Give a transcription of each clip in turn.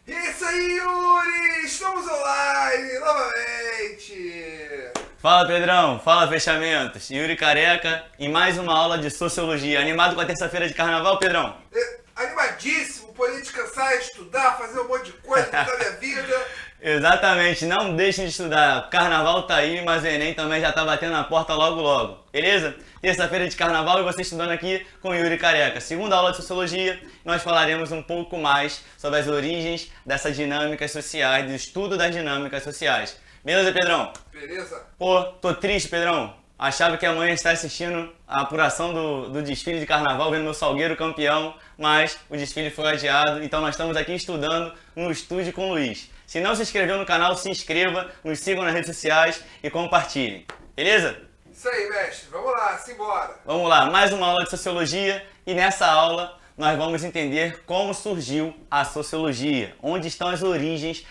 Isso aí, Yuri! Estamos online novamente! Fala, Pedrão. Fala, fechamentos. Yuri Careca em mais uma aula de Sociologia. Animado com a terça-feira de carnaval, Pedrão? Animadíssimo, poder descansar, estudar, fazer um monte de coisa, mudar minha vida. Exatamente. Não deixem de estudar. Carnaval tá aí, mas o Enem também já tá batendo na porta logo logo. Beleza? Terça-feira de carnaval e você estudando aqui com Yuri Careca. Segunda aula de Sociologia, nós falaremos um pouco mais sobre as origens dessas dinâmicas sociais, do estudo das dinâmicas sociais. Beleza, Pedrão? Beleza. Pô, tô triste, Pedrão. Achava que amanhã está assistindo a apuração do desfile de carnaval, vendo meu Salgueiro campeão, mas o desfile foi adiado, então nós estamos aqui estudando no Estúdio com o Luiz. Se não se inscreveu no canal, se inscreva, nos sigam nas redes sociais e compartilhem. Beleza? Isso aí, mestre. Vamos lá, simbora. Vamos lá, mais uma aula de Sociologia e nessa aula nós vamos entender como surgiu a Sociologia, onde estão as origens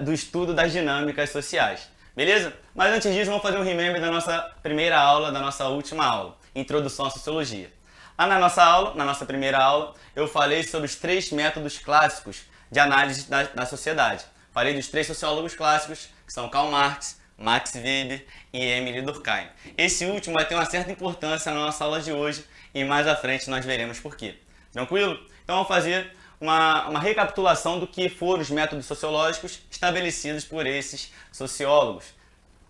do estudo das dinâmicas sociais. Beleza? Mas antes disso, vamos fazer um remember da nossa primeira aula, da nossa última aula, Introdução à Sociologia. Lá na nossa primeira aula, eu falei sobre os 3 métodos clássicos de análise da sociedade. Falei dos 3 sociólogos clássicos, que são Karl Marx, Max Weber e Émile Durkheim. Esse último vai ter uma certa importância na nossa aula de hoje e mais à frente nós veremos por quê. Tranquilo? Então vamos fazer uma recapitulação do que foram os métodos sociológicos estabelecidos por esses sociólogos.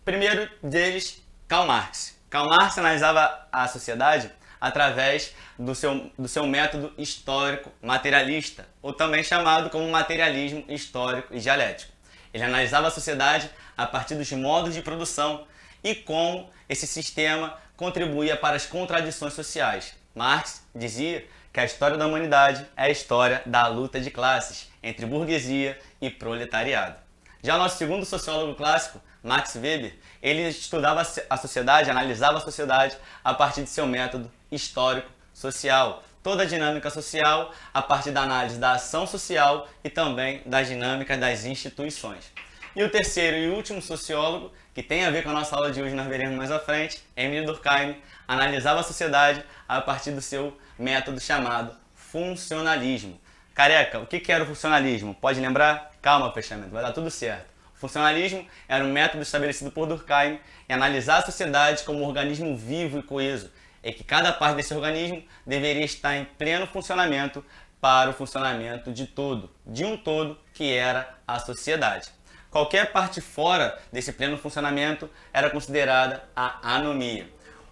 Primeiro deles, Karl Marx. Karl Marx analisava a sociedade através do seu método histórico materialista, ou também chamado como materialismo histórico e dialético. Ele analisava a sociedade a partir dos modos de produção e como esse sistema contribuía para as contradições sociais. Marx dizia que a história da humanidade é a história da luta de classes entre burguesia e proletariado. Já o nosso segundo sociólogo clássico, Max Weber, ele estudava a sociedade, analisava a sociedade a partir de seu método histórico-social. Toda a dinâmica social a partir da análise da ação social e também das dinâmicas das instituições. E o terceiro e último sociólogo, que tem a ver com a nossa aula de hoje, nós veremos mais à frente, Émile Durkheim, analisava a sociedade a partir do seu método chamado funcionalismo. Careca, o que era o funcionalismo? Pode lembrar? Calma, fechamento, vai dar tudo certo. O funcionalismo era um método estabelecido por Durkheim em analisar a sociedade como um organismo vivo e coeso, e que cada parte desse organismo deveria estar em pleno funcionamento para o funcionamento de um todo que era a sociedade. Qualquer parte fora desse pleno funcionamento era considerada a anomia.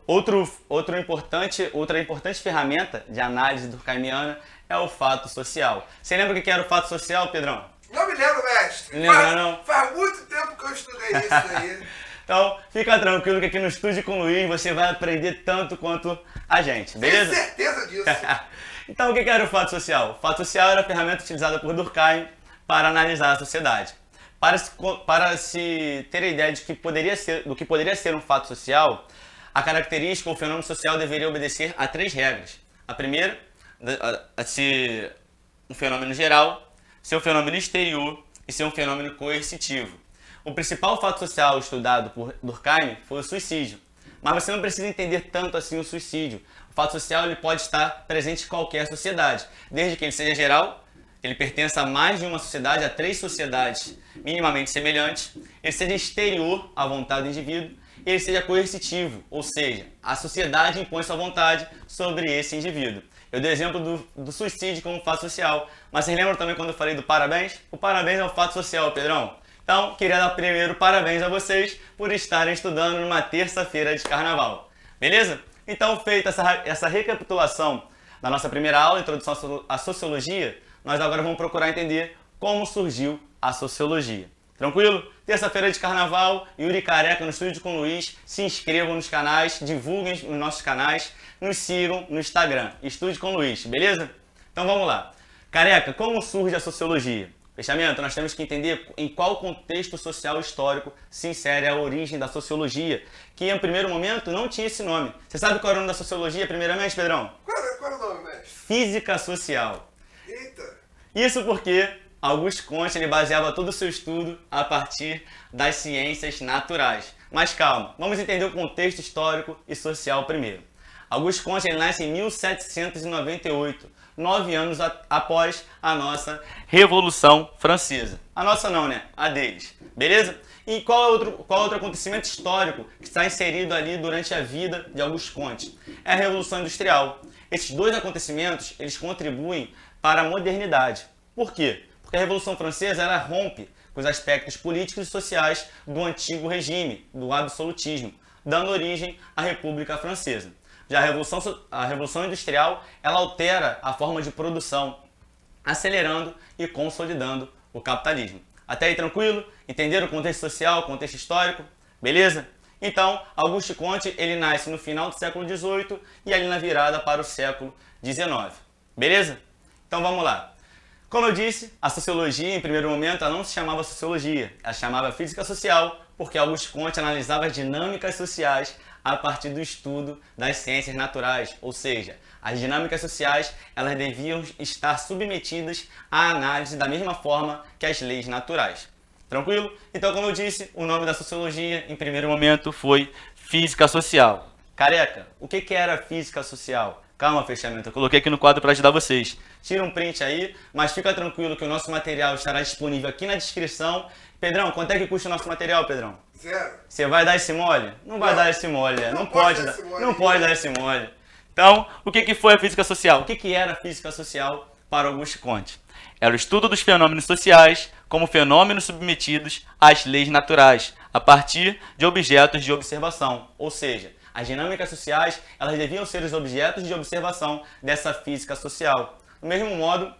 Outra importante ferramenta de análise durkheimiana é o fato social. Você lembra o que era o fato social, Pedrão? Não me lembro, mestre. Não lembra, não? Faz muito tempo que eu estudei isso aí. Então, fica tranquilo que aqui no Estúdio com o Luiz você vai aprender tanto quanto a gente, beleza? Tenho certeza disso. Então, o que era o fato social? O fato social era a ferramenta utilizada por Durkheim para analisar a sociedade. Para se ter a ideia do que poderia ser um fato social, a característica ou fenômeno social deveria obedecer a 3 regras. A primeira, ser um fenômeno geral, ser um fenômeno exterior e ser um fenômeno coercitivo. O principal fato social estudado por Durkheim foi o suicídio. Mas você não precisa entender tanto assim o suicídio. O fato social ele pode estar presente em qualquer sociedade, desde que ele seja geral, ele pertença a mais de uma sociedade, a 3 sociedades minimamente semelhantes, ele seja exterior à vontade do indivíduo e ele seja coercitivo, ou seja, a sociedade impõe sua vontade sobre esse indivíduo. Eu dei exemplo do suicídio como fato social, mas vocês lembram também quando eu falei do parabéns? O parabéns é um fato social, Pedrão. Então, queria dar primeiro parabéns a vocês por estarem estudando numa terça-feira de carnaval. Beleza? Então, feita essa recapitulação da nossa primeira aula, Introdução à Sociologia, nós agora vamos procurar entender como surgiu a Sociologia. Tranquilo? Terça-feira de carnaval, Yuri Careca no Estúdio com o Luiz. Se inscrevam nos canais, divulguem os nossos canais, nos sigam no Instagram, Estúdio com o Luiz, beleza? Então vamos lá. Careca, como surge a Sociologia? Fechamento, nós temos que entender em qual contexto social histórico se insere a origem da Sociologia, que em primeiro momento não tinha esse nome. Você sabe qual era o nome da Sociologia, primeiramente, Pedrão? Qual é o nome, mestre? Física social. Eita! Isso porque Auguste Comte ele baseava todo o seu estudo a partir das ciências naturais. Mas calma, vamos entender o contexto histórico e social primeiro. Auguste Comte ele nasce em 1798, 9 anos após a nossa Revolução Francesa. A nossa não, né? A deles. Beleza? E qual é outro acontecimento histórico que está inserido ali durante a vida de Auguste Comte? É a Revolução Industrial. Esses dois acontecimentos, eles contribuem para a modernidade. Por quê? Porque a Revolução Francesa ela rompe com os aspectos políticos e sociais do antigo regime, do absolutismo, dando origem à República Francesa. Já a Revolução Industrial ela altera a forma de produção, acelerando e consolidando o capitalismo. Até aí tranquilo? Entenderam o contexto social, o contexto histórico? Beleza? Então, Auguste Comte ele nasce no final do século XVIII e ali na virada para o século XIX. Beleza? Então vamos lá. Como eu disse, a sociologia, em primeiro momento, ela não se chamava sociologia, ela se chamava física social, porque Auguste Comte analisava as dinâmicas sociais a partir do estudo das ciências naturais, ou seja, as dinâmicas sociais elas deviam estar submetidas à análise da mesma forma que as leis naturais. Tranquilo? Então, como eu disse, o nome da sociologia, em primeiro momento, foi física social. Careca, o que era física social? Calma, fechamento, eu coloquei aqui no quadro para ajudar vocês. Tira um print aí, mas fica tranquilo que o nosso material estará disponível aqui na descrição. Pedrão, quanto é que custa o nosso material, Pedrão? 0. Você vai dar esse mole? Não vai dar esse mole, Não pode dar esse mole. não pode dar esse mole. Então, o que foi a física social? O que era a física social para Auguste Comte? Era o estudo dos fenômenos sociais como fenômenos submetidos às leis naturais, a partir de objetos de observação, ou seja, as dinâmicas sociais elas deviam ser os objetos de observação dessa física social, do mesmo modo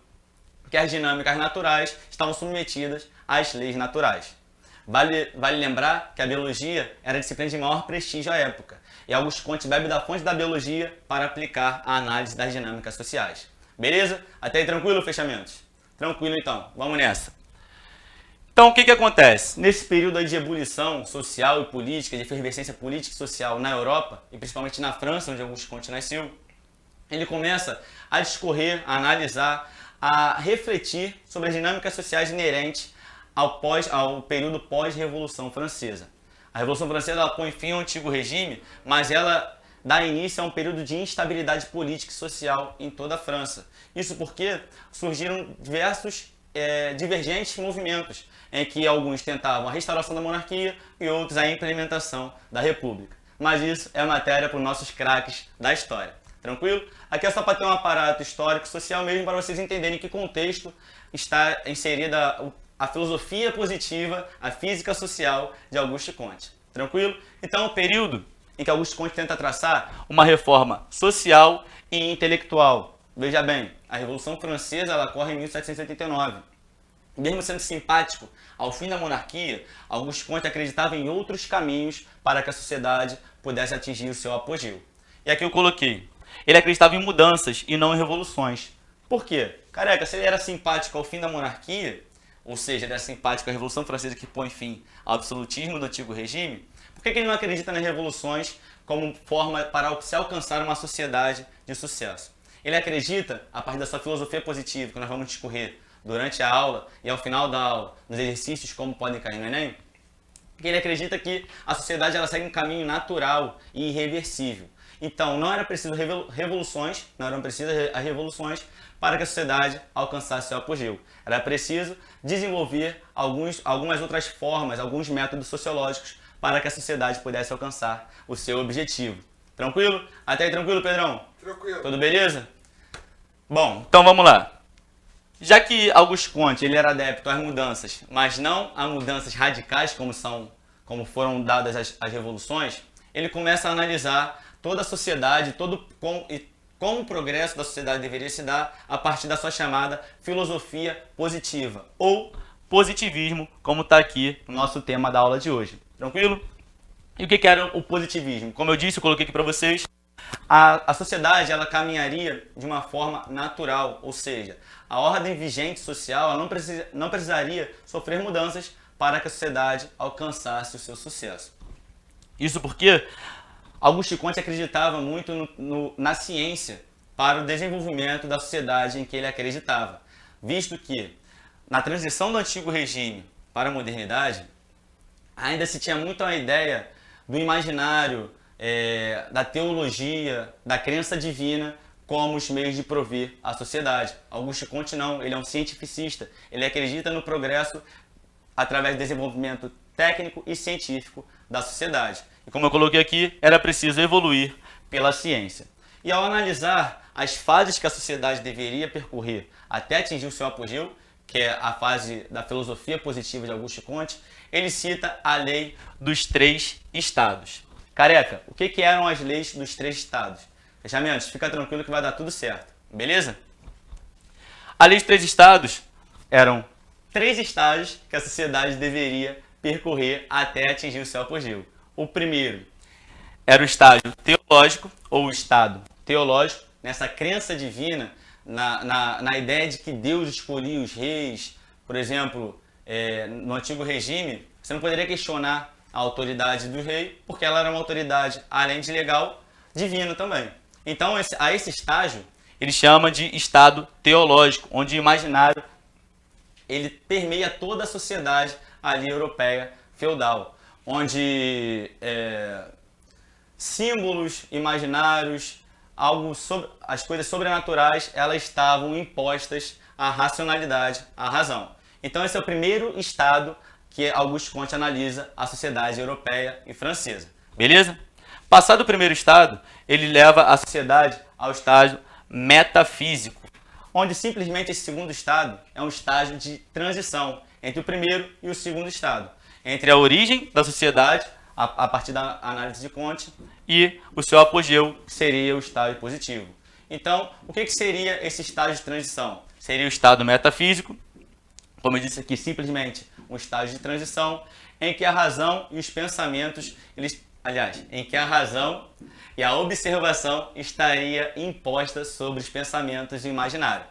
que as dinâmicas naturais estavam submetidas às leis naturais. Vale lembrar que a biologia era a disciplina de maior prestígio à época, e Auguste Comte bebe da fonte da biologia para aplicar a análise das dinâmicas sociais. Beleza? Até aí tranquilo, fechamentos? Tranquilo então, vamos nessa. Então, o que acontece? Nesse período aí de ebulição social e política, de efervescência política e social na Europa, e principalmente na França, onde Auguste Comte nasceu, ele começa a discorrer, a analisar, a refletir sobre as dinâmicas sociais inerentes ao período pós-Revolução Francesa. A Revolução Francesa ela põe fim ao antigo regime, mas ela dá início a um período de instabilidade política e social em toda a França. Isso porque surgiram diversos divergentes movimentos, em que alguns tentavam a restauração da monarquia e outros a implementação da república. Mas isso é matéria para os nossos craques da história. Tranquilo? Aqui é só para ter um aparato histórico social mesmo, para vocês entenderem em que contexto está inserida a filosofia positiva, a física social de Auguste Comte. Tranquilo? Então, o período em que Auguste Comte tenta traçar uma reforma social e intelectual. Veja bem, a Revolução Francesa ela ocorre em 1789. Mesmo sendo simpático ao fim da monarquia, Auguste Comte acreditava em outros caminhos para que a sociedade pudesse atingir o seu apogeu. E aqui eu coloquei. Ele acreditava em mudanças e não em revoluções. Por quê? Careca, se ele era simpático ao fim da monarquia, ou seja, ele era simpático à Revolução Francesa que põe fim ao absolutismo do antigo regime, por que ele não acredita nas revoluções como forma para se alcançar uma sociedade de sucesso? Ele acredita, a partir da sua filosofia positiva, que nós vamos discorrer durante a aula e ao final da aula, nos exercícios como podem cair no Enem, que ele acredita que a sociedade ela segue um caminho natural e irreversível. Então, não era preciso revoluções, não eram precisas as revoluções para que a sociedade alcançasse seu apogeu. Era preciso desenvolver algumas outras formas, alguns métodos sociológicos para que a sociedade pudesse alcançar o seu objetivo. Tranquilo? Até aí tranquilo, Pedrão? Tranquilo. Tudo beleza? Bom, então vamos lá. Já que Auguste Comte ele era adepto às mudanças, mas não a mudanças radicais como foram dadas as revoluções, ele começa a analisar toda a sociedade, como o progresso da sociedade deveria se dar a partir da sua chamada filosofia positiva, ou positivismo, como está aqui no nosso tema da aula de hoje. Tranquilo? E o que era o positivismo? Como eu disse, eu coloquei aqui para vocês, a sociedade ela caminharia de uma forma natural, ou seja, a ordem vigente social ela não precisaria sofrer mudanças para que a sociedade alcançasse o seu sucesso. Isso porque Auguste Comte acreditava muito na ciência para o desenvolvimento da sociedade em que ele acreditava, visto que na transição do antigo regime para a modernidade ainda se tinha muito a ideia do imaginário, da teologia, da crença divina, como os meios de prover a sociedade. Auguste Comte não, ele é um cientificista, ele acredita no progresso através do desenvolvimento técnico e científico da sociedade. E como eu coloquei aqui, era preciso evoluir pela ciência. E ao analisar as fases que a sociedade deveria percorrer até atingir o seu apogeu, que é a fase da filosofia positiva de Auguste Comte, ele cita a lei dos 3 estados. Careca, o que eram as leis dos 3 estados? Fechamentos, fica tranquilo que vai dar tudo certo, beleza? A lei dos 3 estados eram 3 estágios que a sociedade deveria percorrer até atingir o seu apogeu. O primeiro era o estágio teológico, ou o estado teológico, nessa crença divina, na ideia de que Deus escolhia os reis. Por exemplo, no antigo regime, você não poderia questionar a autoridade do rei, porque ela era uma autoridade, além de legal, divina também. Então, a esse estágio, ele chama de estado teológico, onde o imaginário ele permeia toda a sociedade ali europeia feudal, onde símbolos imaginários, as coisas sobrenaturais, elas estavam impostas à racionalidade, à razão. Então esse é o primeiro estado que Auguste Comte analisa a sociedade europeia e francesa. Beleza? Passado o primeiro estado, ele leva a sociedade ao estágio metafísico, onde simplesmente esse segundo estado é um estágio de transição entre o primeiro e o segundo estado, entre a origem da sociedade, a partir da análise de Comte, e o seu apogeu, que seria o estágio positivo. Então, o que seria esse estágio de transição? Seria o estado metafísico, como eu disse aqui, simplesmente um estágio de transição, em que a razão e os pensamentos, em que a razão e a observação estaria imposta sobre os pensamentos do imaginário.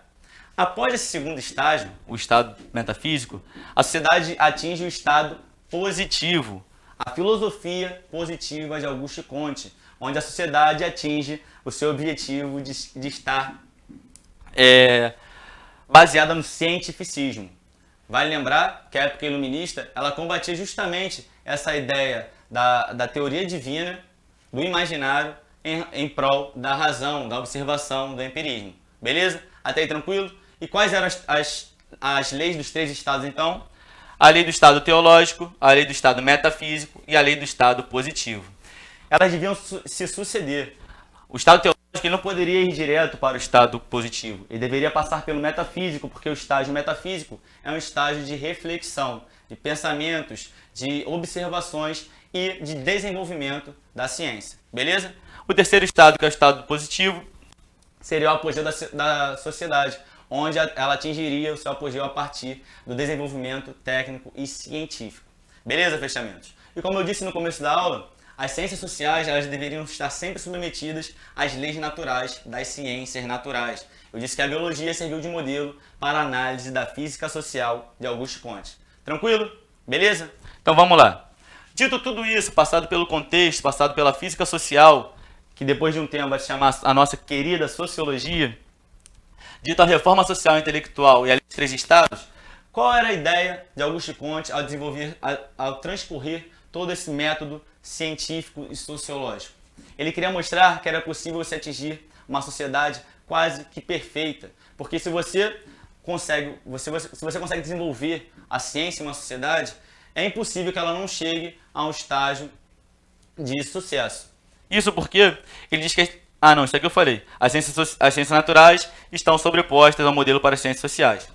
Após esse segundo estágio, o estado metafísico, a sociedade atinge o estado positivo, a filosofia positiva de Auguste Comte, onde a sociedade atinge o seu objetivo de estar baseada no cientificismo. Vale lembrar que a época iluminista ela combatia justamente essa ideia da teoria divina, do imaginário, em prol da razão, da observação, do empirismo. Beleza? Até aí tranquilo? E quais eram as leis dos 3 estados então? A lei do estado teológico, a lei do estado metafísico e a lei do estado positivo. Elas deviam se suceder. O estado teológico ele não poderia ir direto para o estado positivo. Ele deveria passar pelo metafísico, porque o estágio metafísico é um estágio de reflexão, de pensamentos, de observações e de desenvolvimento da ciência. Beleza? O terceiro estado, que é o estado positivo, seria o apogeu da sociedade, onde ela atingiria o seu apogeu a partir do desenvolvimento técnico e científico. Beleza, fechamentos? E como eu disse no começo da aula, as ciências sociais elas deveriam estar sempre submetidas às leis naturais das ciências naturais. Eu disse que a biologia serviu de modelo para a análise da física social de Auguste Comte. Tranquilo? Beleza? Então vamos lá. Dito tudo isso, passado pelo contexto, passado pela física social, que depois de um tempo vai se chamar a nossa querida sociologia, dito a reforma social e intelectual e a lei dos 3 estados, qual era a ideia de Auguste Comte ao transcorrer todo esse método científico e sociológico? Ele queria mostrar que era possível você atingir uma sociedade quase que perfeita, porque se você consegue desenvolver a ciência em uma sociedade, é impossível que ela não chegue a um estágio de sucesso. Isso porque ele diz que isso aqui eu falei. As ciências naturais estão sobrepostas ao modelo para as ciências sociais.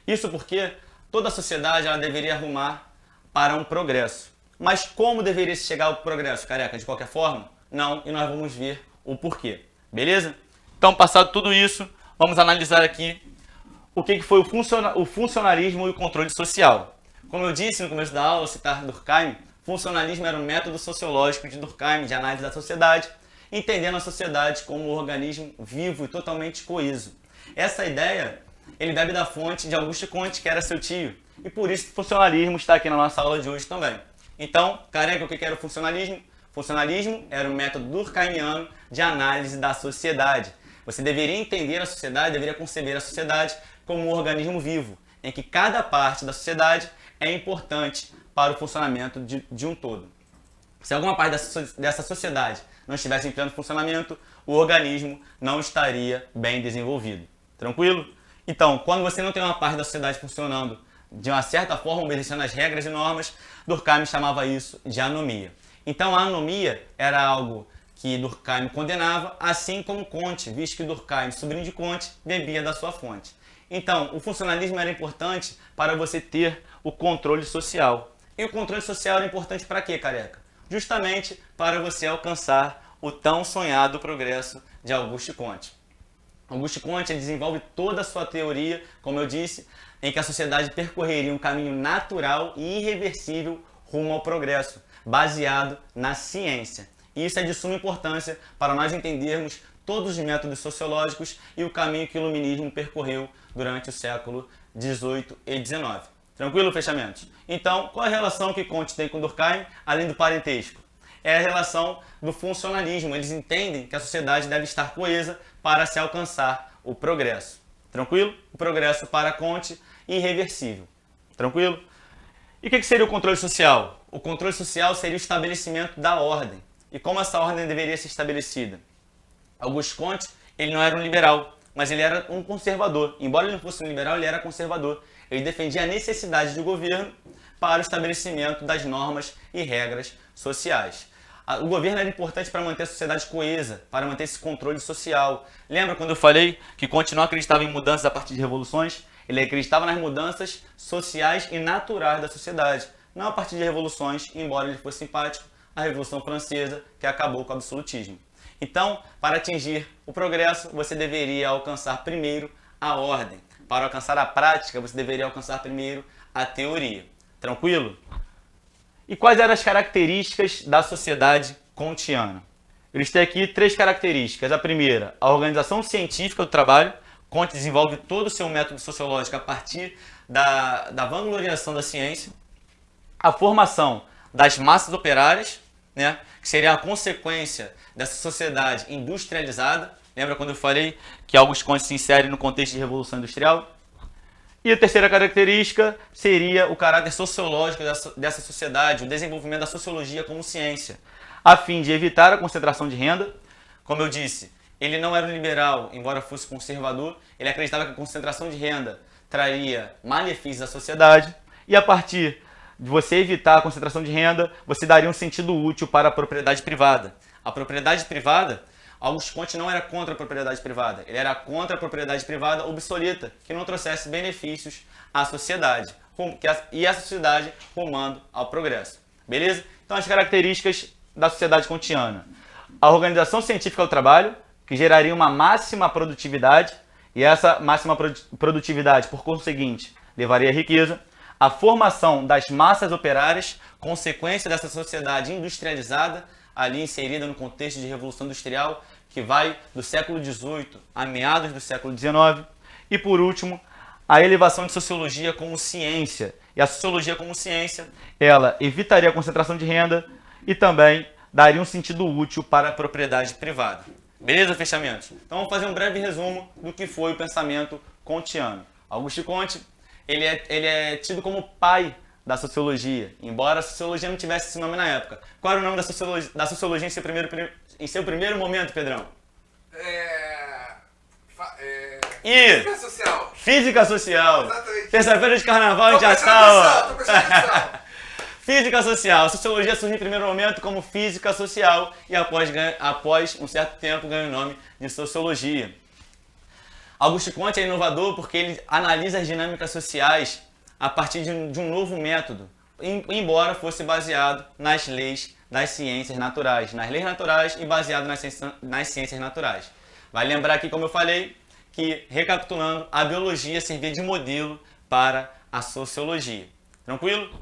Isso porque toda a sociedade ela deveria arrumar para um progresso. Mas como deveria se chegar ao progresso, careca? De qualquer forma? Não, e nós vamos ver o porquê. Beleza? Então, passado tudo isso, vamos analisar aqui o que foi o funcionalismo e o controle social. Como eu disse no começo da aula, citar Durkheim, funcionalismo era um método sociológico de Durkheim de análise da sociedade, entendendo a sociedade como um organismo vivo e totalmente coeso. Essa ideia, ele bebe da fonte de Auguste Comte, que era seu tio, e por isso o funcionalismo está aqui na nossa aula de hoje também. Então, careca, o que era o funcionalismo? Funcionalismo era um método durkheimiano de análise da sociedade. Você deveria entender a sociedade, deveria conceber a sociedade como um organismo vivo, em que cada parte da sociedade é importante para o funcionamento de um todo. Se alguma parte dessa sociedade não estivesse em pleno funcionamento, o organismo não estaria bem desenvolvido. Tranquilo? Então, quando você não tem uma parte da sociedade funcionando de uma certa forma, obedecendo às regras e normas, Durkheim chamava isso de anomia. Então, a anomia era algo que Durkheim condenava, assim como Comte, visto que Durkheim, sobrinho de Comte, bebia da sua fonte. Então, o funcionalismo era importante para você ter o controle social. E o controle social era importante para quê, careca? Justamente para você alcançar o tão sonhado progresso de Auguste Comte. Auguste Comte desenvolve toda a sua teoria, como eu disse, em que a sociedade percorreria um caminho natural e irreversível rumo ao progresso, baseado na ciência. E isso é de suma importância para nós entendermos todos os métodos sociológicos e o caminho que o iluminismo percorreu durante o século XVIII e XIX. Tranquilo, fechamentos? Então, qual é a relação que Comte tem com Durkheim, além do parentesco? É a relação do funcionalismo. Eles entendem que a sociedade deve estar coesa para se alcançar o progresso. Tranquilo? O progresso para Comte irreversível. Tranquilo? E o que seria o controle social? O controle social seria o estabelecimento da ordem. E como essa ordem deveria ser estabelecida? Auguste Comte, ele não era um liberal, mas ele era um conservador. Embora ele não fosse um liberal, ele era conservador. Ele defendia a necessidade do governo para o estabelecimento das normas e regras sociais. O governo era importante para manter a sociedade coesa, para manter esse controle social. Lembra quando eu falei que Comte não acreditava em mudanças a partir de revoluções? Ele acreditava nas mudanças sociais e naturais da sociedade, não a partir de revoluções, embora ele fosse simpático à Revolução Francesa, que acabou com o absolutismo. Então, para atingir o progresso, você deveria alcançar primeiro a ordem. Para alcançar a prática, você deveria alcançar primeiro a teoria. Tranquilo? E quais eram as características da sociedade kantiana? Eles têm aqui 3 características. A primeira, a organização científica do trabalho. Comte desenvolve todo o seu método sociológico a partir da vangloriação da ciência. A formação das massas operárias, né, que seria a consequência dessa sociedade industrializada. Lembra quando eu falei que Auguste Comte se insere no contexto de Revolução Industrial? E a terceira característica seria o caráter sociológico dessa sociedade, o desenvolvimento da sociologia como ciência, a fim de evitar a concentração de renda. Como eu disse, ele não era um liberal, embora fosse conservador, ele acreditava que a concentração de renda traria malefícios à sociedade, e a partir de você evitar a concentração de renda, você daria um sentido útil para a propriedade privada. A propriedade privada, Auguste Comte não era contra a propriedade privada, ele era contra a propriedade privada obsoleta, que não trouxesse benefícios à sociedade, e a sociedade rumando ao progresso. Beleza? Então as características da sociedade kantiana. A organização científica do trabalho, que geraria uma máxima produtividade, e essa máxima produtividade, por conseguinte, levaria à riqueza. A formação das massas operárias, consequência dessa sociedade industrializada, ali inserida no contexto de Revolução Industrial, que vai do século XVIII a meados do século XIX. E, por último, a elevação de sociologia como ciência. E a sociologia como ciência, ela evitaria a concentração de renda e também daria um sentido útil para a propriedade privada. Beleza, fechamentos? Então, vamos fazer um breve resumo do que foi o pensamento kantiano. Auguste Comte, ele é tido como pai da sociologia, embora a sociologia não tivesse esse nome na época. Qual era o nome da sociologia em seu primeiro momento, Pedrão? Física social. Física social. Exatamente. Terça-feira de carnaval, a gente já Tô prestando atenção. Física social. A sociologia surgiu em primeiro momento como física social e após um certo tempo ganha o nome de sociologia. Auguste Comte é inovador porque ele analisa as dinâmicas sociais a partir de um novo método, embora fosse baseado nas leis das ciências naturais, nas leis naturais e baseado nas ciências naturais. Vai lembrar aqui, como eu falei, que, recapitulando, a biologia servia de modelo para a sociologia. Tranquilo?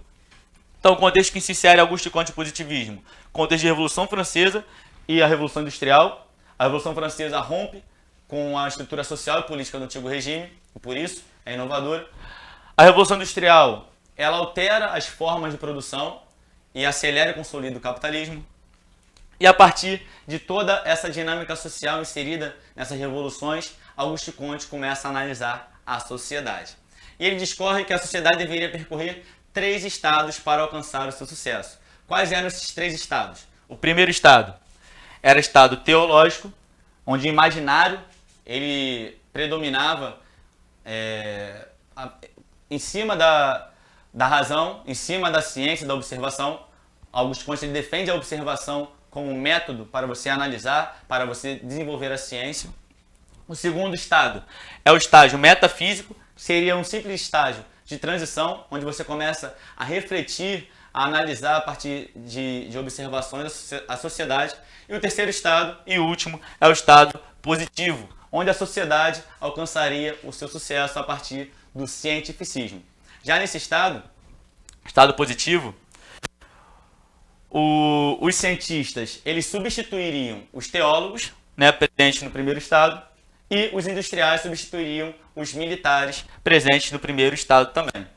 Então, o contexto que se insere Auguste Comte e o positivismo. Contexto de Revolução Francesa e a Revolução Industrial. A Revolução Francesa rompe com a estrutura social e política do antigo regime, e por isso é inovadora. A Revolução Industrial, ela altera as formas de produção e acelera e consolida o capitalismo. E a partir de toda essa dinâmica social inserida nessas revoluções, Auguste Comte começa a analisar a sociedade. E ele discorre que a sociedade deveria percorrer 3 estados para alcançar o seu sucesso. quais eram esses 3 estados? O primeiro estado era estado teológico, onde o imaginário ele predominava em cima da razão, em cima da ciência, da observação. Augusto Comte ele defende a observação como um método para você analisar, para você desenvolver a ciência. O segundo estado é o estágio metafísico, seria um simples estágio de transição, onde você começa a refletir, a analisar a partir de observações da sociedade. E o terceiro estado, e último, é o estado positivo, onde a sociedade alcançaria o seu sucesso a partir do cientificismo. Já nesse estado positivo, os cientistas eles substituiriam os teólogos, né, presentes no primeiro estado, e os industriais substituiriam os militares presentes no primeiro estado também.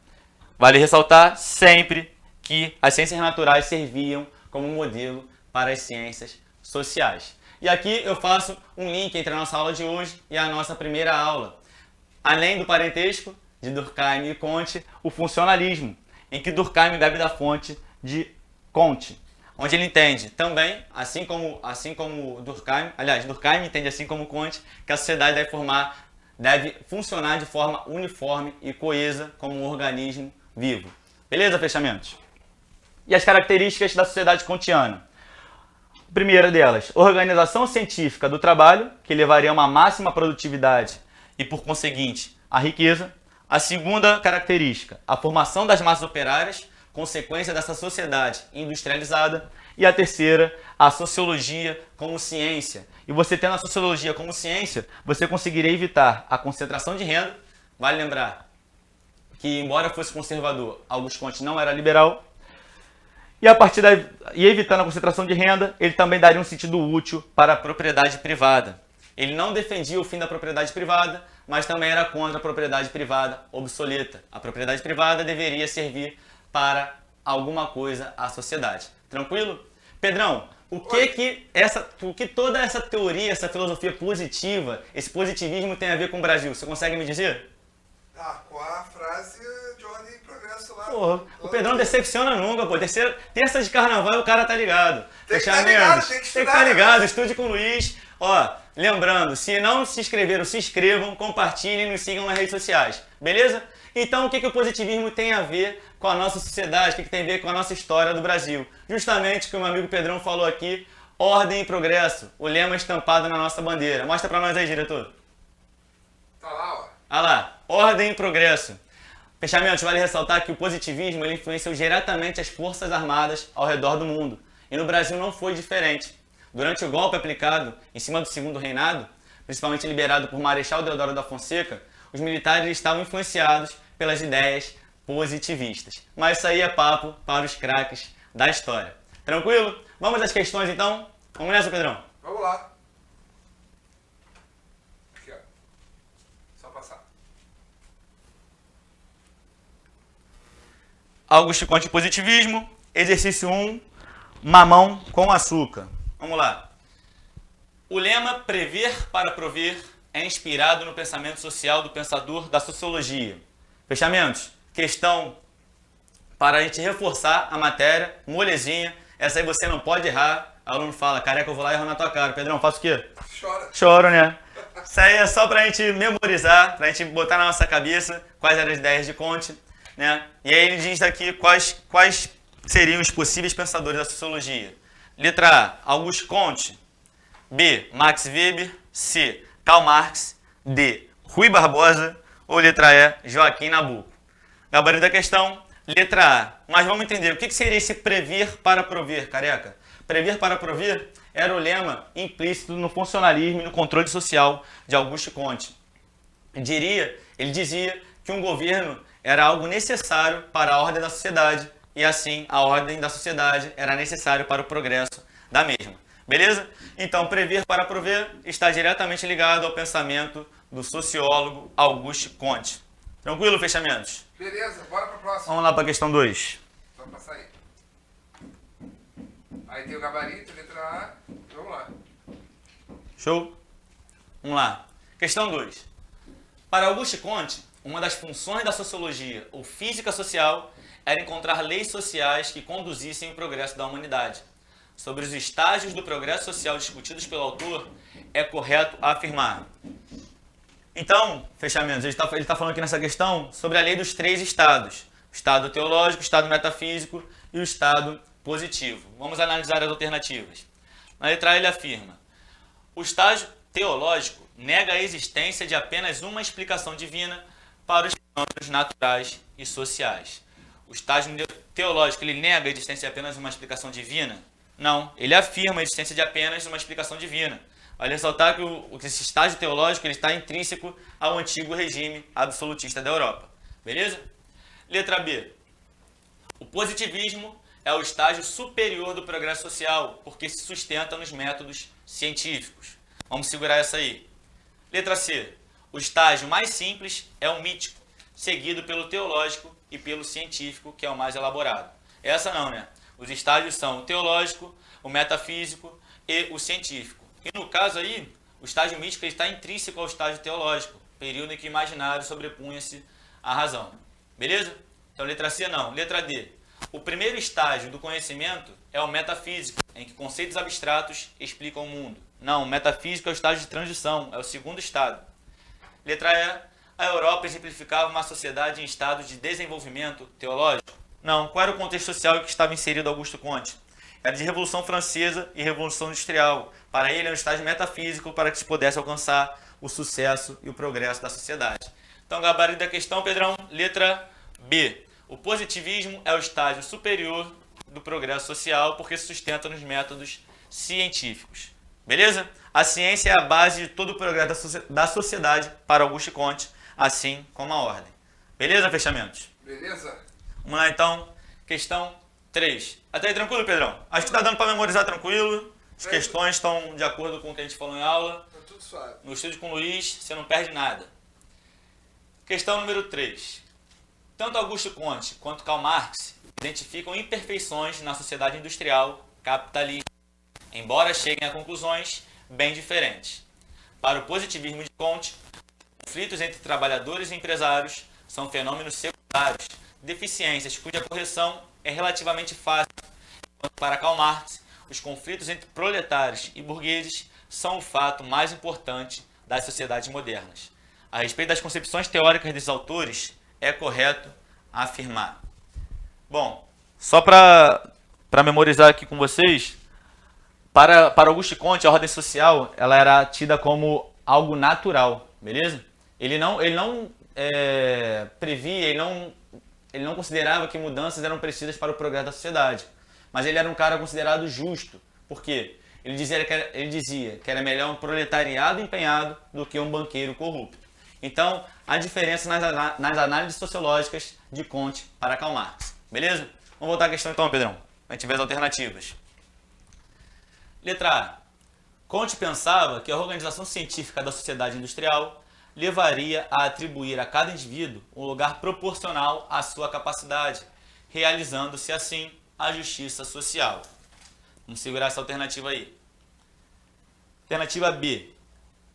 Vale ressaltar sempre que as ciências naturais serviam como modelo para as ciências sociais. E aqui eu faço um link entre a nossa aula de hoje e a nossa primeira aula. Além do parentesco de Durkheim e Comte, o funcionalismo, em que Durkheim bebe da fonte de Comte, onde ele entende também, assim como Durkheim, aliás, Durkheim entende assim como Comte, que a sociedade deve funcionar de forma uniforme e coesa como um organismo vivo. Beleza, fechamentos? E as características da sociedade kantiana. Primeira delas, organização científica do trabalho, que levaria a uma máxima produtividade e, por conseguinte, a riqueza. A segunda característica, a formação das massas operárias, consequência dessa sociedade industrializada. E a terceira, a sociologia como ciência. E você tendo a sociologia como ciência, você conseguiria evitar a concentração de renda. Vale lembrar que, embora fosse conservador, Augusto Comte não era liberal. E evitando a concentração de renda, ele também daria um sentido útil para a propriedade privada. Ele não defendia o fim da propriedade privada, mas também era contra a propriedade privada obsoleta. A propriedade privada deveria servir para alguma coisa à sociedade. Tranquilo? Pedrão, o que toda essa teoria, essa filosofia positiva, esse positivismo tem a ver com o Brasil? Você consegue me dizer? Com a frase de ordem e progresso lá. Porra, o Pedrão decepciona nunca, pô. Terça de carnaval o cara tá ligado. Tem que estar ligado, tem que estudar. Tem que estar ligado, estude com o Luiz. Ó, lembrando, se não se inscreveram, se inscrevam, compartilhem e nos sigam nas redes sociais. Beleza? Então, o que o positivismo tem a ver com a nossa sociedade? O que tem a ver com a nossa história do Brasil? Justamente o que o meu amigo Pedrão falou aqui, ordem e progresso, o lema estampado na nossa bandeira. Mostra pra nós aí, diretor. Tá lá, ó. Olha lá, ordem e progresso. Fechamento, vale ressaltar que o positivismo ele influenciou diretamente as forças armadas ao redor do mundo. E no Brasil não foi diferente. Durante o golpe aplicado em cima do Segundo Reinado, principalmente liderado por Marechal Deodoro da Fonseca, os militares estavam influenciados pelas ideias positivistas. Mas isso aí é papo para os craques da história. Tranquilo? Vamos às questões então? Vamos nessa, Pedrão? Vamos lá. Aqui, ó. Só passar. Augusto Comte positivismo, exercício 1, mamão com açúcar. Vamos lá. O lema prever para prover é inspirado no pensamento social do pensador da sociologia. Fechamentos. Questão para a gente reforçar a matéria, molezinha. Essa aí você não pode errar. O aluno fala, careca, eu vou lá e erro na tua cara. Pedrão, faço o quê? Chora. Choro, né? Isso aí é só pra gente memorizar, pra gente botar na nossa cabeça quais eram as ideias de Comte, né? E aí ele diz aqui quais seriam os possíveis pensadores da sociologia. Letra A, Auguste Comte. B, Max Weber. C, Karl Marx. D, Rui Barbosa. Ou letra E, Joaquim Nabuco. Gabarito da questão, letra A. Mas vamos entender, o que seria esse prever para prover, careca? Prever para prover era o lema implícito no funcionalismo e no controle social de Auguste Comte. Ele dizia que um governo era algo necessário para a ordem da sociedade e assim a ordem da sociedade era necessário para o progresso da mesma. Beleza? Então, prever para prover está diretamente ligado ao pensamento do sociólogo Auguste Comte. Tranquilo, fechamentos? Beleza, bora pra próxima. Vamos lá para a questão 2. Só passar aí. Aí tem o gabarito, letra A. Vamos lá. Show? Vamos lá. Questão 2. Para Auguste Comte, uma das funções da sociologia ou física social era encontrar leis sociais que conduzissem o progresso da humanidade. Sobre os estágios do progresso social discutidos pelo autor, é correto afirmar. Então, fechamento, ele está falando aqui nessa questão sobre a lei dos 3 estados. O estado teológico, o estado metafísico e o estado positivo. Vamos analisar as alternativas. Na letra A ele afirma: o estágio teológico nega a existência de apenas uma explicação divina para os fenômenos naturais e sociais. O estágio teológico ele nega a existência de apenas uma explicação divina? Não, ele afirma a existência de apenas uma explicação divina. Vale ressaltar que esse estágio teológico ele está intrínseco ao antigo regime absolutista da Europa. Beleza? Letra B. O positivismo é o estágio superior do progresso social, porque se sustenta nos métodos científicos. Vamos segurar essa aí. Letra C. O estágio mais simples é o mítico, seguido pelo teológico e pelo científico, que é o mais elaborado. Essa não, né? Os estágios são o teológico, o metafísico e o científico. E no caso aí, o estágio mítico ele está intrínseco ao estágio teológico, período em que o imaginário sobrepunha-se à razão. Beleza? Então letra C não. Letra D. O primeiro estágio do conhecimento é o metafísico, em que conceitos abstratos explicam o mundo. Não, o metafísico é o estágio de transição, é o segundo estado. Letra E. A Europa exemplificava uma sociedade em estado de desenvolvimento teológico? Não. Qual era o contexto social em que estava inserido Augusto Comte? Era de Revolução Francesa e Revolução Industrial. Para ele, era um estágio metafísico para que se pudesse alcançar o sucesso e o progresso da sociedade. Então, gabarito da questão, Pedrão, letra B. O positivismo é o estágio superior do progresso social porque se sustenta nos métodos científicos. Beleza? A ciência é a base de todo o progresso da sociedade para Augusto Comte, assim como a ordem. Beleza, fechamentos? Beleza? Vamos lá, então. Questão 3. Até aí, tranquilo, Pedrão? Acho que tá dando para memorizar tranquilo. As questões estão de acordo com o que a gente falou em aula. Tá tudo suave. No estudo com o Luiz, você não perde nada. Questão número 3. Tanto Augusto Comte quanto Karl Marx identificam imperfeições na sociedade industrial capitalista, embora cheguem a conclusões bem diferentes. Para o positivismo de Comte, conflitos entre trabalhadores e empresários são fenômenos secundários, deficiências cuja correção é relativamente fácil, enquanto para Karl Marx, os conflitos entre proletários e burgueses são o fato mais importante das sociedades modernas. A respeito das concepções teóricas desses autores, é correto afirmar. Bom, só para memorizar aqui com vocês, para Augusto Comte, a ordem social ela era tida como algo natural, beleza? Ele não previa, ele não considerava que mudanças eram precisas para o progresso da sociedade. Mas ele era um cara considerado justo. Por quê? Ele dizia que era melhor um proletariado empenhado do que um banqueiro corrupto. Então, a diferença nas análises sociológicas de Comte para Karl Marx. Beleza? Vamos voltar à questão então, Pedrão. A gente vê as alternativas. Letra A. Comte pensava que a organização científica da sociedade industrial levaria a atribuir a cada indivíduo um lugar proporcional à sua capacidade, realizando-se assim a justiça social. Vamos segurar essa alternativa aí. Alternativa B.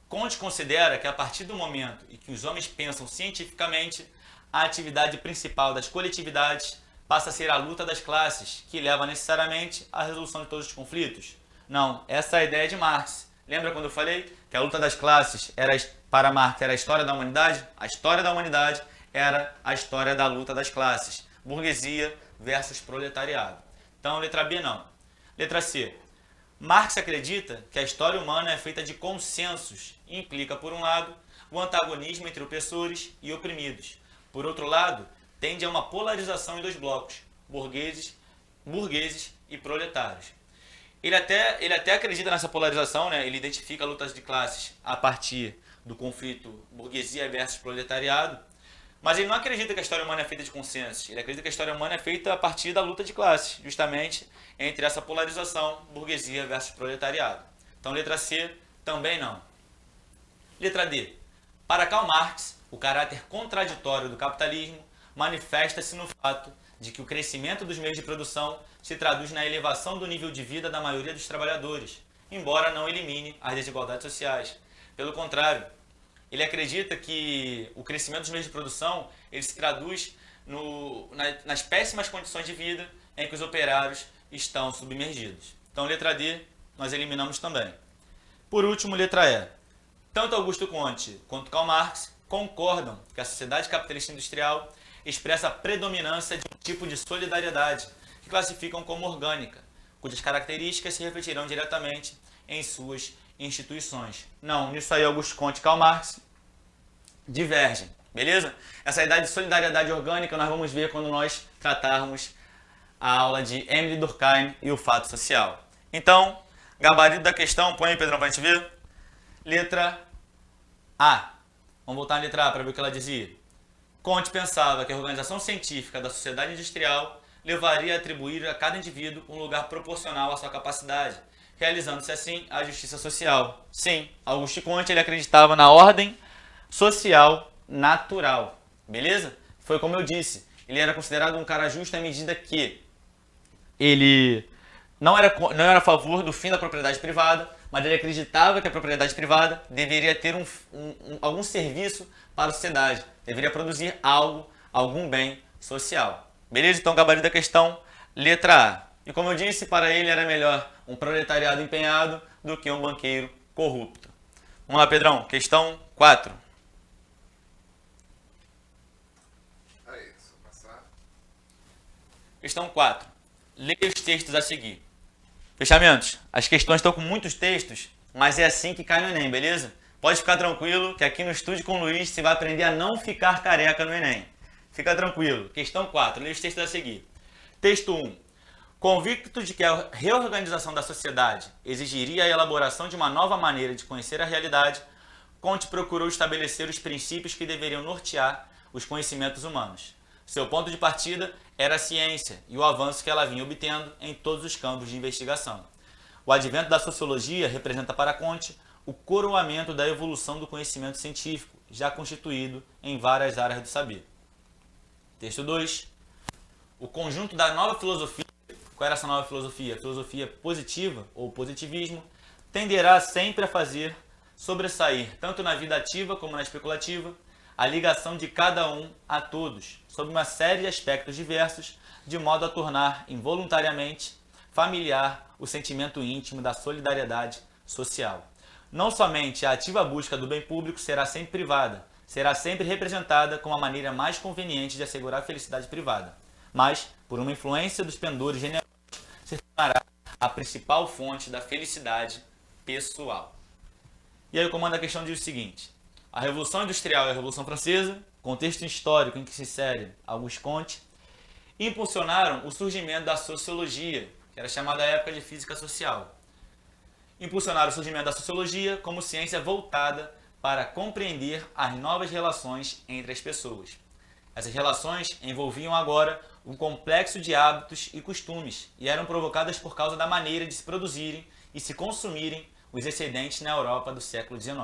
Comte considera que a partir do momento em que os homens pensam cientificamente, a atividade principal das coletividades passa a ser a luta das classes, que leva necessariamente à resolução de todos os conflitos. Não, essa é a ideia de Marx. Lembra quando eu falei que a luta das classes para Marx era a história da humanidade? A história da humanidade era a história da luta das classes. Burguesia versus proletariado. Então, letra B não. Letra C. Marx acredita que a história humana é feita de consensos e implica, por um lado, o antagonismo entre opressores e oprimidos. Por outro lado, tende a uma polarização em dois blocos, burgueses e proletários. Ele até acredita nessa polarização, né? Ele identifica lutas de classes a partir do conflito burguesia versus proletariado, mas ele não acredita que a história humana é feita de consensos. Ele acredita que a história humana é feita a partir da luta de classes, justamente entre essa polarização burguesia versus proletariado. Então, letra C, também não. Letra D. Para Karl Marx, o caráter contraditório do capitalismo manifesta-se no fato de que o crescimento dos meios de produção se traduz na elevação do nível de vida da maioria dos trabalhadores, embora não elimine as desigualdades sociais. Pelo contrário, ele acredita que o crescimento dos meios de produção ele se traduz nas péssimas condições de vida em que os operários estão submergidos. Então, letra D, nós eliminamos também. Por último, letra E. Tanto Augusto Comte quanto Karl Marx concordam que a sociedade capitalista industrial expressa a predominância de um tipo de solidariedade que classificam como orgânica, cujas características se refletirão diretamente em suas instituições. Não, nisso aí Augusto Comte e Karl Marx divergem, beleza? Essa ideia de solidariedade orgânica nós vamos ver quando nós tratarmos a aula de Emile Durkheim e o fato social. Então, gabarito da questão, põe aí, Pedrão, pra gente ver. Letra A. Vamos voltar na letra A para ver o que ela dizia. Comte pensava que a organização científica da sociedade industrial levaria a atribuir a cada indivíduo um lugar proporcional à sua capacidade, realizando-se assim a justiça social. Sim, Augusto Comte ele acreditava na ordem social natural, beleza? Foi como eu disse, ele era considerado um cara justo à medida que ele não era a favor do fim da propriedade privada, mas ele acreditava que a propriedade privada deveria ter algum serviço para a sociedade, deveria produzir algum bem social. Beleza? Então, gabarito da questão, letra A. E como eu disse, para ele era melhor um proletariado empenhado do que um banqueiro corrupto. Vamos lá, Pedrão. Questão 4. Aí, só passar. Questão 4. Leia os textos a seguir. Fechamentos. As questões estão com muitos textos, mas é assim que cai no Enem, beleza? Pode ficar tranquilo que aqui no Estude com o Luiz você vai aprender a não ficar careca no Enem. Fica tranquilo. Questão 4. Leia os textos a seguir. Texto 1. Convicto de que a reorganização da sociedade exigiria a elaboração de uma nova maneira de conhecer a realidade, Comte procurou estabelecer os princípios que deveriam nortear os conhecimentos humanos. Seu ponto de partida era a ciência e o avanço que ela vinha obtendo em todos os campos de investigação. O advento da sociologia representa para Comte o coroamento da evolução do conhecimento científico, já constituído em várias áreas do saber. Texto 2. O conjunto da nova filosofia, qual era essa nova filosofia? A filosofia positiva ou positivismo, tenderá sempre a fazer sobressair, tanto na vida ativa como na especulativa, a ligação de cada um a todos, sob uma série de aspectos diversos, de modo a tornar involuntariamente familiar o sentimento íntimo da solidariedade social. Não somente a ativa busca do bem público será sempre privada, será sempre representada como a maneira mais conveniente de assegurar a felicidade privada, mas, por uma influência dos pendores generosos, se tornará a principal fonte da felicidade pessoal. E aí o comando da questão diz o seguinte: a Revolução Industrial e a Revolução Francesa, contexto histórico em que se insere Auguste Comte, impulsionaram o surgimento da sociologia, que era chamada à época de física social. Impulsionaram o surgimento da sociologia como ciência voltada para compreender as novas relações entre as pessoas. Essas relações envolviam agora um complexo de hábitos e costumes e eram provocadas por causa da maneira de se produzirem e se consumirem os excedentes na Europa do século XIX.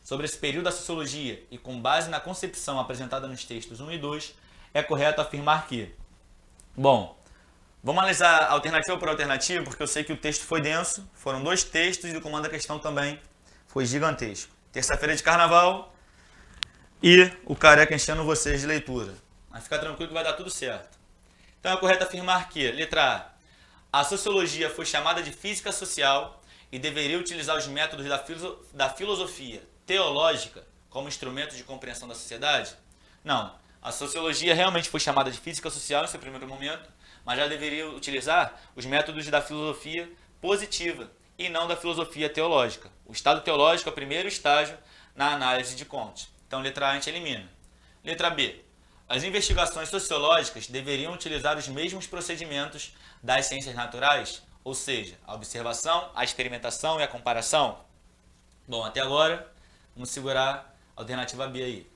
Sobre esse período da sociologia e com base na concepção apresentada nos textos 1 e 2, é correto afirmar que... Bom, vamos analisar alternativa por alternativa, porque eu sei que o texto foi denso, foram 2 textos e o comando da questão também foi gigantesco. Terça-feira de carnaval e o careca enchendo vocês de leitura. Mas fica tranquilo que vai dar tudo certo. Então é correto afirmar que, letra A, a sociologia foi chamada de física social e deveria utilizar os métodos da filosofia teológica como instrumento de compreensão da sociedade? Não. A sociologia realmente foi chamada de física social em seu primeiro momento, mas já deveria utilizar os métodos da filosofia positiva e não da filosofia teológica. O estado teológico é o primeiro estágio na análise de Comte. Então, letra A a gente elimina. Letra B. As investigações sociológicas deveriam utilizar os mesmos procedimentos das ciências naturais, ou seja, a observação, a experimentação e a comparação. Bom, até agora, vamos segurar a alternativa B aí.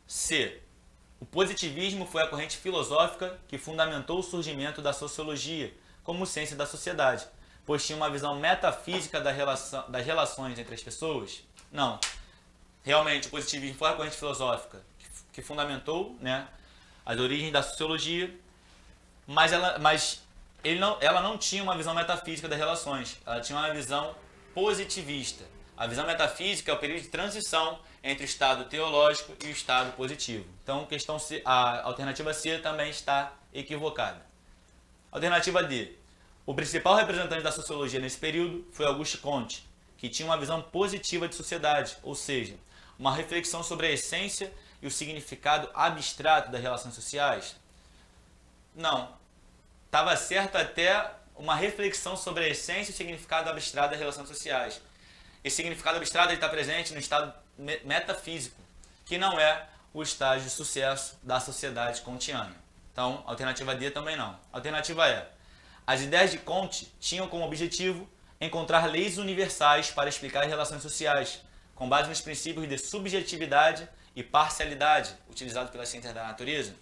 C. O positivismo foi a corrente filosófica que fundamentou o surgimento da sociologia como ciência da sociedade, pois tinha uma visão metafísica das relações entre as pessoas? Não. Realmente, o positivismo foi a corrente filosófica que fundamentou, né, as origens da sociologia, mas ela não tinha uma visão metafísica das relações, ela tinha uma visão positivista. A visão metafísica é o período de transição entre o estado teológico e o estado positivo. Então, questão C, a alternativa C também está equivocada. Alternativa D. O principal representante da sociologia nesse período foi Auguste Comte, que tinha uma visão positiva de sociedade, ou seja, uma reflexão sobre a essência e o significado abstrato das relações sociais. Não. Estava certo até uma reflexão sobre a essência e o significado abstrato das relações sociais. Esse significado abstrato está presente no estado metafísico, que não é o estágio de sucesso da sociedade kantiana. Então, alternativa D também não. Alternativa E. As ideias de Comte tinham como objetivo encontrar leis universais para explicar as relações sociais, com base nos princípios de subjetividade e parcialidade utilizados pelas ciências da natureza.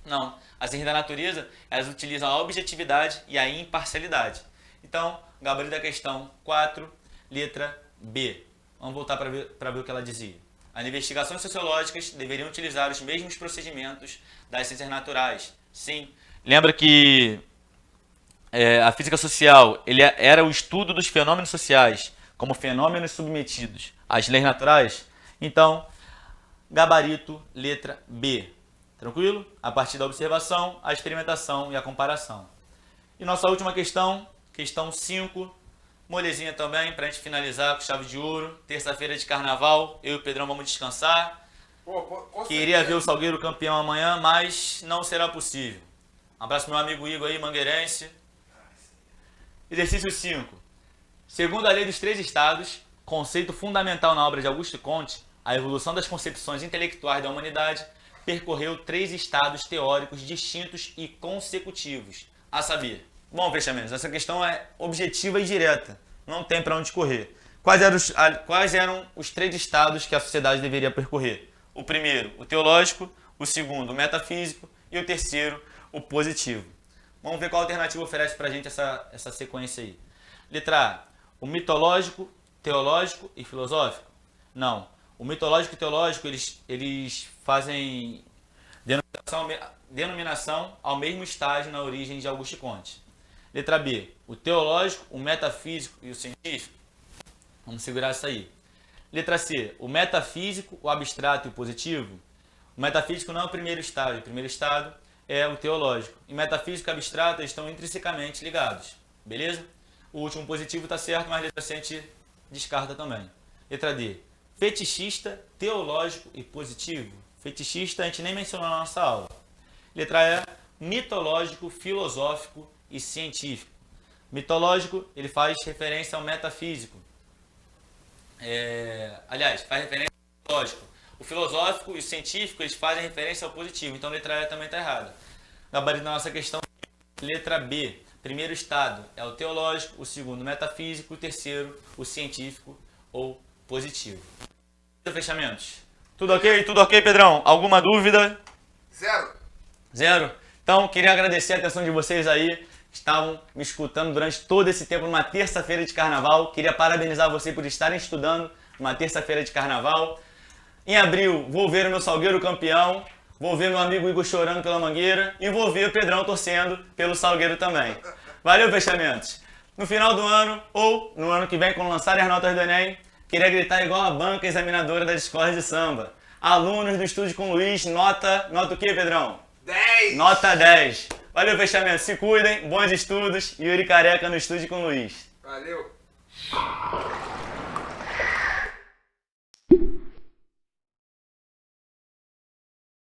Não, as ciências da natureza, elas utilizam a objetividade e a imparcialidade. Então, gabarito da questão 4, letra B. Vamos voltar para ver o que ela dizia. As investigações sociológicas deveriam utilizar os mesmos procedimentos das ciências naturais. Sim, lembra que a física social era o estudo dos fenômenos sociais como fenômenos submetidos às leis naturais? Então, gabarito, letra B. Tranquilo? A partir da observação, a experimentação e a comparação. E nossa última questão, questão 5, molezinha também, para a gente finalizar com chave de ouro. Terça-feira de carnaval, eu e o Pedrão vamos descansar. Queria ver o Salgueiro campeão amanhã, mas não será possível. Um abraço pro meu amigo Igor aí, mangueirense. Exercício 5. Segundo a lei dos 3 estados, conceito fundamental na obra de Auguste Comte, a evolução das concepções intelectuais da humanidade percorreu 3 estados teóricos distintos e consecutivos. A saber, bom, fechamentos, essa questão é objetiva e direta, não tem para onde correr. Quais eram os 3 estados que a sociedade deveria percorrer? O primeiro, o teológico, o segundo, o metafísico e o terceiro, o positivo. Vamos ver qual alternativa oferece para a gente essa sequência aí. Letra A, o mitológico, teológico e filosófico? Não. O mitológico e teológico, eles fazem denominação ao mesmo estágio na origem de Auguste Comte. Letra B, o teológico, o metafísico e o científico? Vamos segurar isso aí. Letra C, o metafísico, o abstrato e o positivo? O metafísico não é o primeiro estágio. O primeiro estágio é o teológico. E metafísico e abstrato estão intrinsecamente ligados. Beleza? O último positivo está certo, mas a letra C a gente descarta também. Letra D, fetichista, teológico e positivo? Fetichista a gente nem mencionou na nossa aula. Letra E, mitológico, filosófico e científico. Mitológico, ele faz referência ao metafísico. Aliás, faz referência ao lógico. O filosófico e o científico, eles fazem referência ao positivo. Então, letra E também está errada. Gabarito da nossa questão, letra B. Primeiro estado é o teológico, o segundo o metafísico, o terceiro o científico ou positivo. Fechamentos. Tudo ok? Tudo ok, Pedrão? Alguma dúvida? Zero? Então, queria agradecer a atenção de vocês aí, que estavam me escutando durante todo esse tempo numa terça-feira de carnaval. Queria parabenizar vocês por estarem estudando numa terça-feira de carnaval. Em abril, vou ver o meu Salgueiro campeão, vou ver meu amigo Igor chorando pela Mangueira e vou ver o Pedrão torcendo pelo Salgueiro também. Valeu, fechamentos! No final do ano, ou no ano que vem, quando lançarem as notas do Enem, queria gritar igual a banca examinadora das escolas de samba. Alunos do Estude com Luiz, nota o quê, Pedrão? 10! Nota 10. Valeu, fechamento. Se cuidem, bons estudos. Yuri Careca no Estude com Luiz. Valeu!